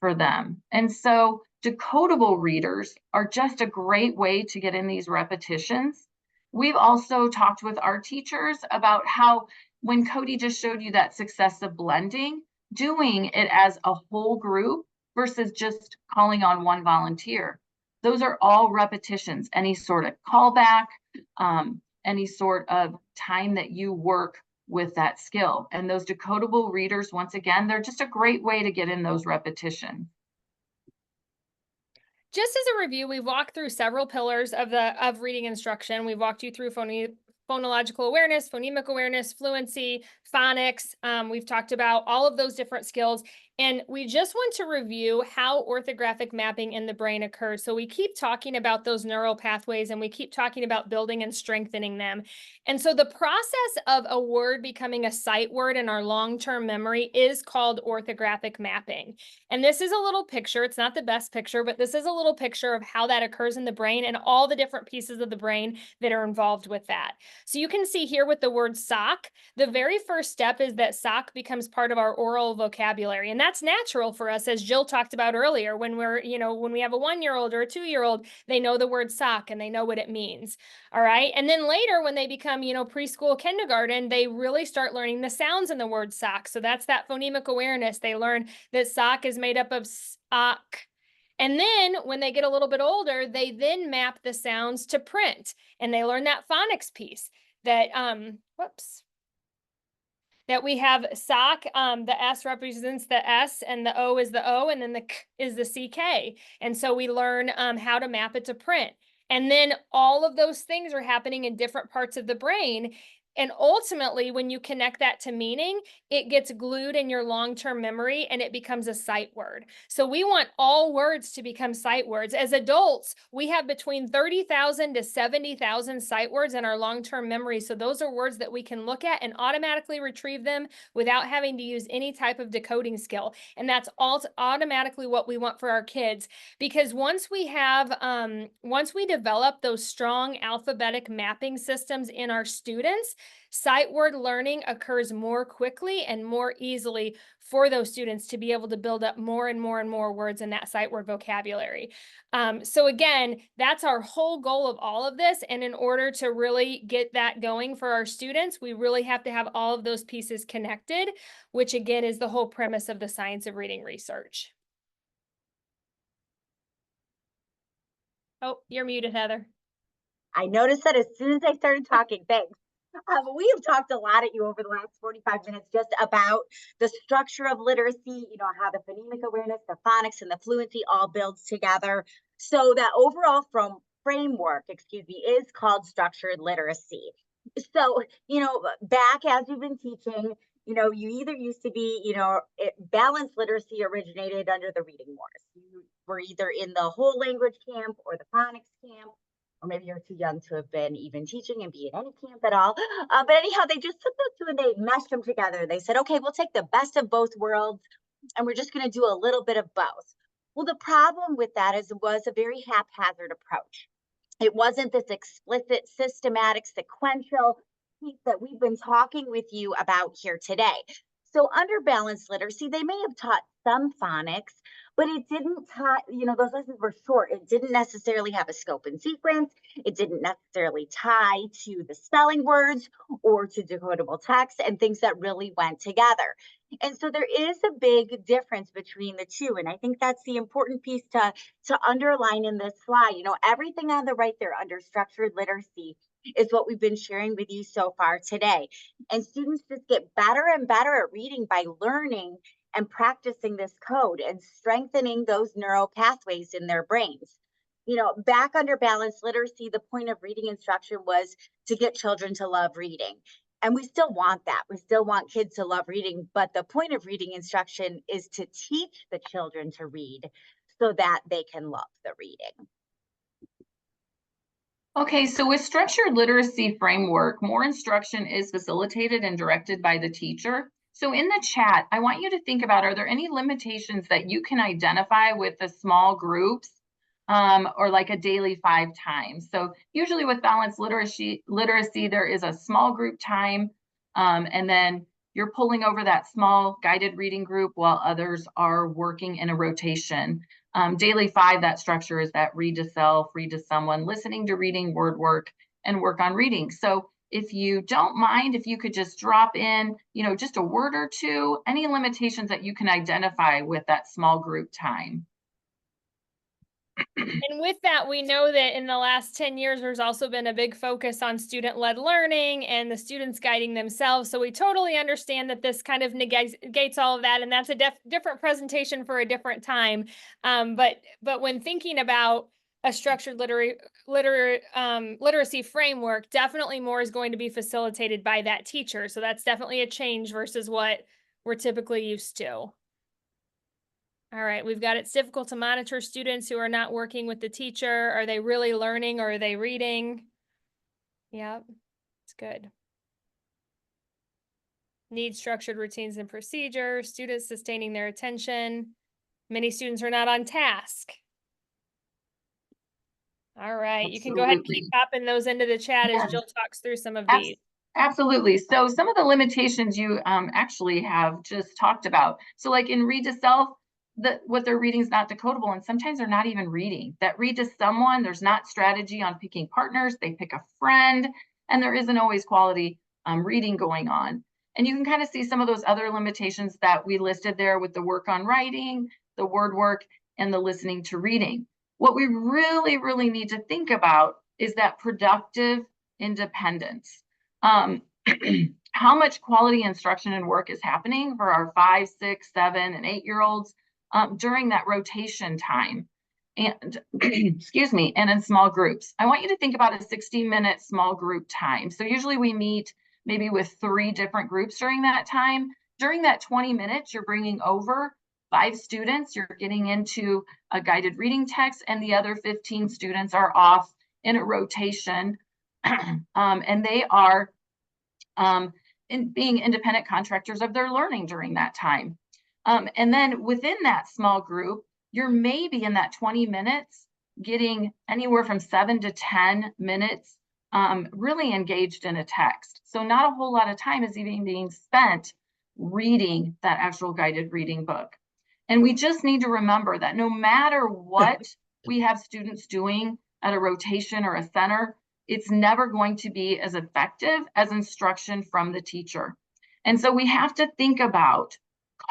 for them. And so decodable readers are just a great way to get in these repetitions. We've also talked with our teachers about how when Codi just showed you that success of blending, doing it as a whole group versus just calling on one volunteer. Those are all repetitions, any sort of callback, any sort of time that you work with that skill. And those decodable readers, once again, they're just a great way to get in those repetitions. Just as a review, we've walked through several pillars of reading instruction. We've walked you through phonological awareness, phonemic awareness, fluency, phonics. We've talked about all of those different skills. And we just want to review how orthographic mapping in the brain occurs. So we keep talking about those neural pathways, and we keep talking about building and strengthening them. And so the process of a word becoming a sight word in our long-term memory is called orthographic mapping. And this is a little picture. It's not the best picture, but this is a little picture of how that occurs in the brain and all the different pieces of the brain that are involved with that. So you can see here with the word sock, the very first step is that sock becomes part of our oral vocabulary. And that's natural for us, as Jill talked about earlier. When when we have a 1-year-old or a 2-year-old, they know the word sock and they know what it means. All right. And then later, when they become, preschool, kindergarten, they really start learning the sounds in the word sock. So that's that phonemic awareness. They learn that sock is made up of sock. And then when they get a little bit older, they then map the sounds to print, and they learn that phonics piece that, that we have sock, the S represents the S and the O is the O, and then the K is the CK. And so we learn how to map it to print. And then all of those things are happening in different parts of the brain. And ultimately, when you connect that to meaning, it gets glued in your long-term memory and it becomes a sight word. So we want all words to become sight words. As adults, we have between 30,000 to 70,000 sight words in our long-term memory. So those are words that we can look at and automatically retrieve them without having to use any type of decoding skill. And that's automatically what we want for our kids, because once we develop those strong alphabetic mapping systems in our students, sight word learning occurs more quickly and more easily for those students to be able to build up more and more and more words in that sight word vocabulary. So again, that's our whole goal of all of this. And in order to really get that going for our students, we really have to have all of those pieces connected, which again is the whole premise of the science of reading research. Oh, you're muted, Heather. I noticed that as soon as I started talking. Thanks. We have talked a lot at you over the last 45 minutes just about the structure of literacy, how the phonemic awareness, the phonics, and the fluency all builds together. So that overall framework, is called structured literacy. So, back as you've been teaching, you either used to be, balanced literacy originated under the reading wars. You were either in the whole language camp or the phonics camp, or maybe you're too young to have been even teaching and be in any camp at all. But anyhow, they just took those two and they meshed them together. They said, okay, we'll take the best of both worlds and we're just going to do a little bit of both. Well, the problem with that is it was a very haphazard approach. It wasn't this explicit, systematic, sequential piece that we've been talking with you about here today. So under balanced literacy, they may have taught some phonics, but it didn't those lessons were short. It didn't necessarily have a scope and sequence. It didn't necessarily tie to the spelling words or to decodable text and things that really went together. And so there is a big difference between the two. And I think that's the important piece to underline in this slide. Everything on the right there under structured literacy is what we've been sharing with you so far today. And students just get better and better at reading by learning and practicing this code and strengthening those neural pathways in their brains. Back under balanced literacy, the point of reading instruction was to get children to love reading. And we still want that. We still want kids to love reading, but the point of reading instruction is to teach the children to read so that they can love the reading. Okay, so with structured literacy framework, more instruction is facilitated and directed by the teacher. So in the chat, I want you to think about, are there any limitations that you can identify with the small groups or like a daily 5 times? So usually with balanced literacy, there is a small group time, and then you're pulling over that small guided reading group while others are working in a rotation. Daily 5, that structure is that read to self, read to someone, listening to reading, word work, and work on reading. So if you don't mind, if you could just drop in, just a word or two, any limitations that you can identify with that small group time. And with that, we know that in the last 10 years, there's also been a big focus on student-led learning and the students guiding themselves. So we totally understand that this kind of negates all of that. And that's a different presentation for a different time. But when thinking about a structured literacy framework, definitely more is going to be facilitated by that teacher. So that's definitely a change versus what we're typically used to. All right, we've got it's difficult to monitor students who are not working with the teacher. Are they really learning or are they reading? Yep, it's good. Need structured routines and procedures, students sustaining their attention. Many students are not on task. All right, you can go ahead and keep popping those into the chat as Jill talks through some of these. Absolutely. So some of the limitations you actually have just talked about. So like in read to self, what they're reading is not decodable, and sometimes they're not even reading. That read to someone, there's not strategy on picking partners, they pick a friend, and there isn't always quality reading going on. And you can kind of see some of those other limitations that we listed there with the work on writing, the word work, and the listening to reading. What we really, really need to think about is that productive independence. How much quality instruction and work is happening for our 5, 6, 7, and 8-year-olds during that rotation time, and excuse me, and in small groups. I want you to think about a 60-minute small group time. So usually we meet maybe with 3 different groups during that time. During that 20 minutes, you're bringing over 5 students, you're getting into a guided reading text, and the other 15 students are off in a rotation, and they are being independent contractors of their learning during that time. And then within that small group, you're maybe in that 20 minutes getting anywhere from 7 to 10 minutes really engaged in a text. So not a whole lot of time is even being spent reading that actual guided reading book. And we just need to remember that no matter what we have students doing at a rotation or a center, it's never going to be as effective as instruction from the teacher. And so we have to think about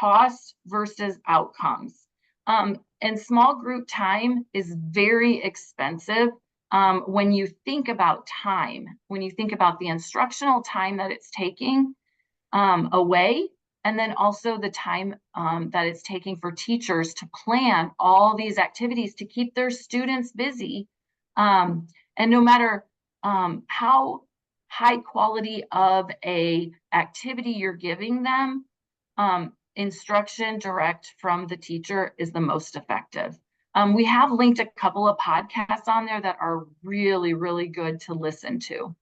cost versus outcomes. And small group time is very expensive when you think about time, when you think about the instructional time that it's taking away, and then also the time that it's taking for teachers to plan all these activities to keep their students busy. And no matter how high quality of a activity you're giving them, instruction direct from the teacher is the most effective. We have linked a couple of podcasts on there that are really, really good to listen to.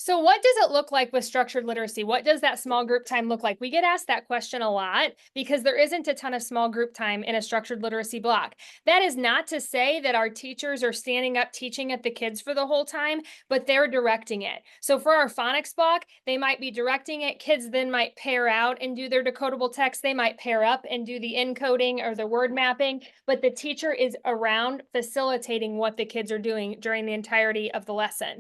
So what does it look like with structured literacy? What does that small group time look like? We get asked that question a lot because there isn't a ton of small group time in a structured literacy block. That is not to say that our teachers are standing up teaching at the kids for the whole time, but they're directing it. So for our phonics block, they might be directing it. Kids then might pair out and do their decodable text. They might pair up and do the encoding or the word mapping, but the teacher is around facilitating what the kids are doing during the entirety of the lesson.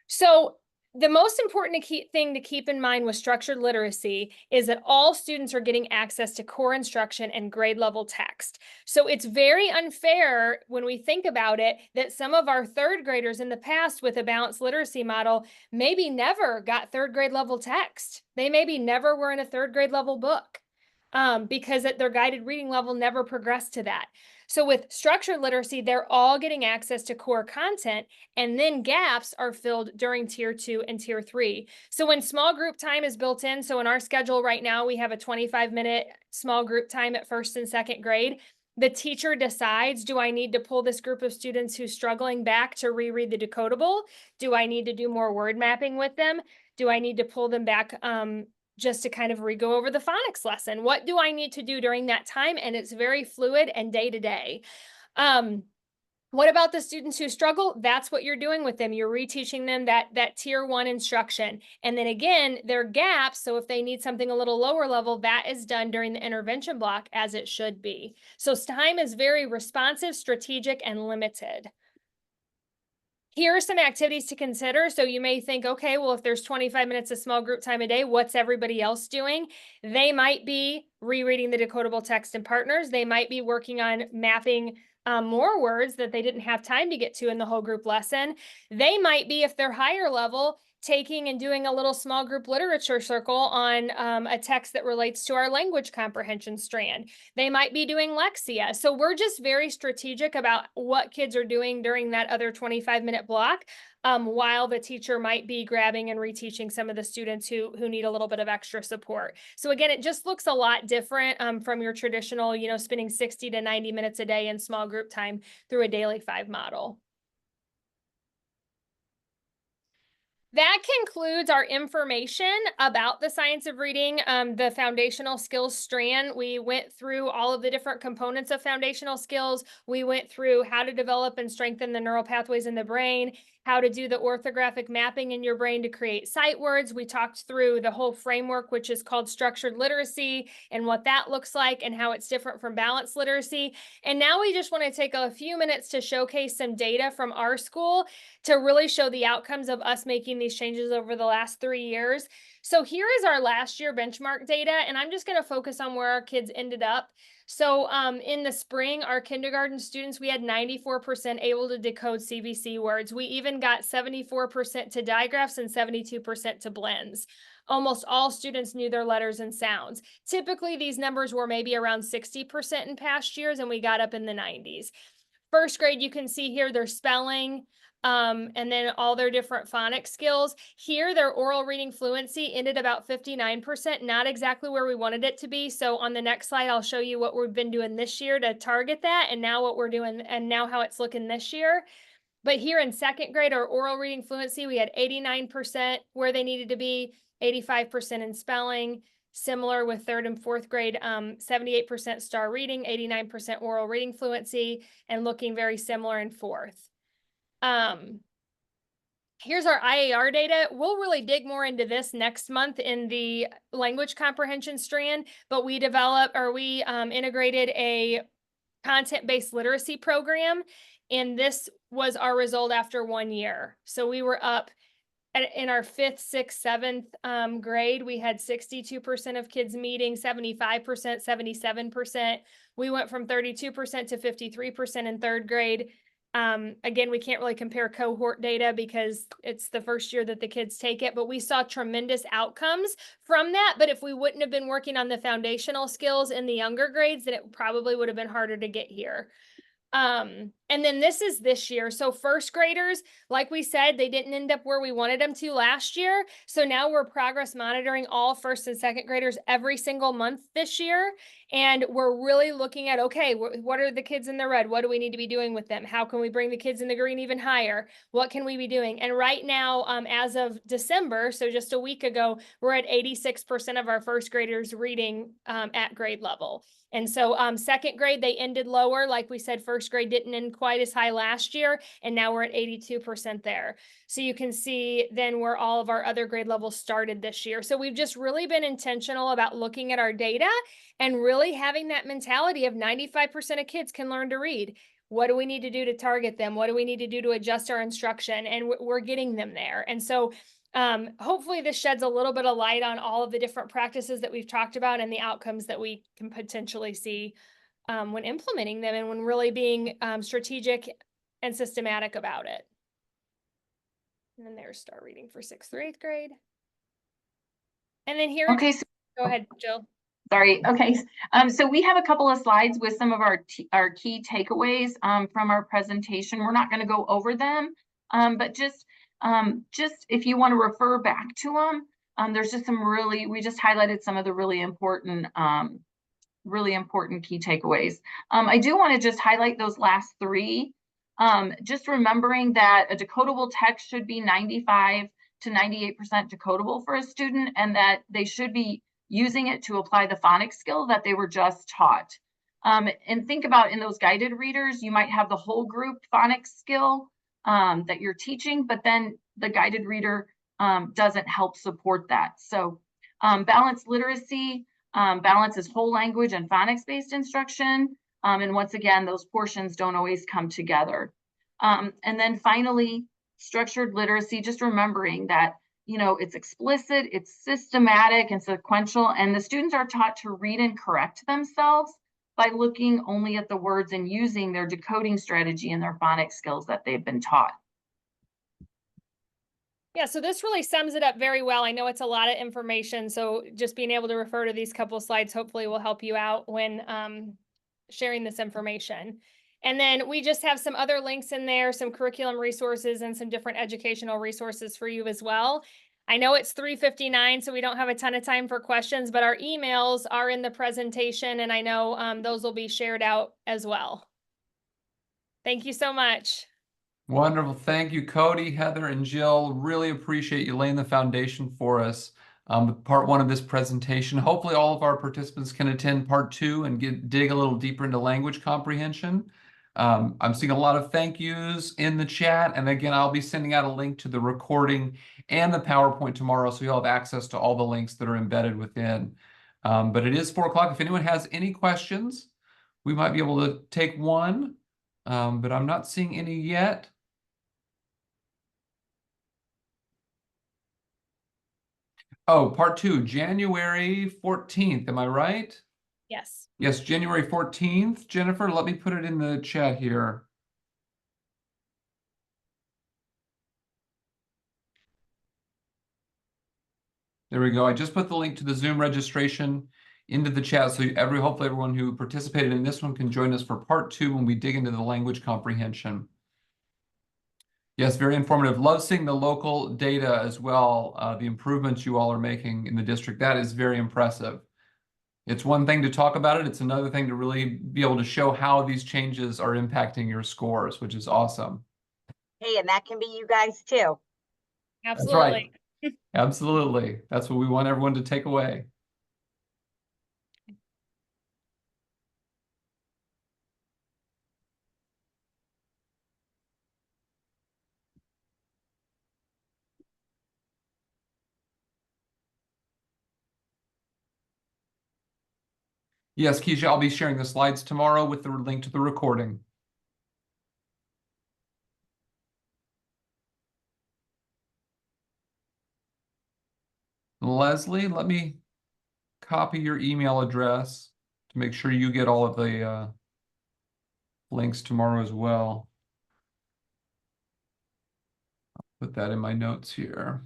So the most important thing to keep in mind with structured literacy is that all students are getting access to core instruction and grade level text. So it's very unfair when we think about it that some of our third graders in the past with a balanced literacy model maybe never got third grade level text. They maybe never were in a third grade level book because at their guided reading level never progressed to that. So with structured literacy, they're all getting access to core content, and then gaps are filled during tier 2 and tier 3. So when small group time is built in, so in our schedule right now, we have a 25-minute small group time at first and second grade. The teacher decides, do I need to pull this group of students who's struggling back to reread the decodable? Do I need to do more word mapping with them? Do I need to pull them back just to kind of re-go over the phonics lesson? What do I need to do during that time? And it's very fluid and day to day. What about the students who struggle? That's what you're doing with them. You're reteaching them that tier 1 instruction. And then again, there are gaps. So if they need something a little lower level, that is done during the intervention block as it should be. So time is very responsive, strategic, and limited. Here are some activities to consider. So you may think, okay, well, if there's 25 minutes of small group time a day, what's everybody else doing? They might be rereading the decodable text in partners. They might be working on mapping more words that they didn't have time to get to in the whole group lesson. They might be, if they're higher level, taking and doing a little small group literature circle on a text that relates to our language comprehension strand. They might be doing Lexia. So we're just very strategic about what kids are doing during that other 25-minute block, while the teacher might be grabbing and reteaching some of the students who need a little bit of extra support. So again, it just looks a lot different from your traditional, spending 60 to 90 minutes a day in small group time through a daily 5 model. That concludes our information about the science of reading, the foundational skills strand. We went through all of the different components of foundational skills. We went through how to develop and strengthen the neural pathways in the brain, how to do the orthographic mapping in your brain to create sight words. We talked through the whole framework, which is called structured literacy, and what that looks like and how it's different from balanced literacy. And now we just want to take a few minutes to showcase some data from our school to really show the outcomes of us making these changes over the last 3 years. So here is our last year benchmark data, and I'm just going to focus on where our kids ended up. So in the spring, our kindergarten students, we had 94% able to decode CVC words. We even got 74% to digraphs and 72% to blends. Almost all students knew their letters and sounds. Typically, these numbers were maybe around 60% in past years, and we got up in the 90s. First grade, you can see here their spelling, and then all their different phonics skills. Here, their oral reading fluency ended about 59%, not exactly where we wanted it to be. So on the next slide, I'll show you what we've been doing this year to target that, and now what we're doing, and now how it's looking this year. But here in second grade, our oral reading fluency, we had 89% where they needed to be, 85% in spelling. Similar with third and fourth grade, 78% star reading, 89% oral reading fluency, and looking very similar in fourth. Here's our IAR data. We'll really dig more into this next month in the language comprehension strand, but we integrated a content-based literacy program, and this was our result after 1 year. So we were up in our 5th, 6th, 7th grade. We had 62% of kids meeting, 75%, 77%. We went from 32% to 53% in third grade. Again, we can't really compare cohort data because it's the first year that the kids take it, but we saw tremendous outcomes from that. But if we wouldn't have been working on the foundational skills in the younger grades, then it probably would have been harder to get here. And then this is this year. So first graders, like we said, they didn't end up where we wanted them to last year. So now we're progress monitoring all first and second graders every single month this year. And we're really looking at, okay, what are the kids in the red? What do we need to be doing with them? How can we bring the kids in the green even higher? What can we be doing? And right now, as of December, so just a week ago, we're at 86% of our first graders reading at grade level. And so second grade, they ended lower. Like we said, first grade didn't end quite as high last year. And now we're at 82% there. So you can see then where all of our other grade levels started this year. So we've just really been intentional about looking at our data and really having that mentality of 95% of kids can learn to read. What do we need to do to target them? What do we need to do to adjust our instruction? And we're getting them there. And so hopefully this sheds a little bit of light on all of the different practices that we've talked about and the outcomes that we can potentially see when implementing them and when really being strategic and systematic about it. And then there's start reading for 6th through 8th grade. And then here, Okay, so go ahead, Jill. sorry. Okay, so we have a couple of slides with some of our key takeaways from our presentation. We're not going to go over them, but just if you want to refer back to them, there's just some we just highlighted some of the really important key takeaways. I do want to just highlight those last three. Just remembering that a decodable text should be 95 to 98% decodable for a student, and that they should be using it to apply the phonics skill that they were just taught. And think about in those guided readers, you might have the whole group phonics skill that you're teaching, but then the guided reader doesn't help support that. So balanced literacy, balance is whole language and phonics-based instruction. And once again, those portions don't always come together. And then finally, structured literacy, just remembering that, you know, it's explicit, it's systematic and sequential, and the students are taught to read and correct themselves by looking only at the words and using their decoding strategy and their phonics skills that they've been taught. Yeah, so this really sums it up very well. I know it's a lot of information, so just being able to refer to these couple slides hopefully will help you out when sharing this information. And then we just have some other links in there, some curriculum resources and some different educational resources for you as well. I know it's 3:59, so we don't have a ton of time for questions, but our emails are in the presentation, and I know those will be shared out as well. Thank you so much. Wonderful. Thank you, Cody, Heather, and Jill. Really appreciate you laying the foundation for us. Part one of this presentation. Hopefully all of our participants can attend part two and dig a little deeper into language comprehension. I'm seeing a lot of thank yous in the chat. And again, I'll be sending out a link to the recording and the PowerPoint tomorrow, so you'll have access to all the links that are embedded within. But it is 4 o'clock. If anyone has any questions, we might be able to take one, but I'm not seeing any yet. Oh, part two, January 14th, am I right? Yes. Yes, January 14th. Jennifer, let me put it in the chat here. There we go. I just put the link to the Zoom registration into the chat, so hopefully everyone who participated in this one can join us for part two when we dig into the language comprehension. Yes, very informative. Love seeing the local data as well, the improvements you all are making in the district. That is very impressive. It's one thing to talk about it. It's another thing to really be able to show how these changes are impacting your scores, which is awesome. Hey, and that can be you guys too. Absolutely. That's right. Absolutely. That's what we want everyone to take away. Yes, Keisha, I'll be sharing the slides tomorrow with the link to the recording. Leslie, let me copy your email address to make sure you get all of the links tomorrow as well. I'll put that in my notes here.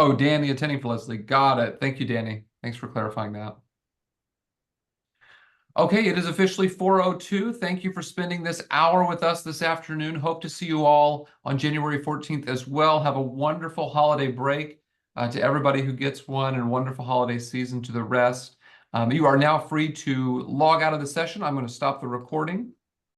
Oh, Danny attending for Leslie. Got it. Thank you, Danny. Thanks for clarifying that. Okay, it is officially 4:02. Thank you for spending this hour with us this afternoon. Hope to see you all on January 14th as well. Have a wonderful holiday break to everybody who gets one, and wonderful holiday season to the rest. You are now free to log out of the session. I'm going to stop the recording.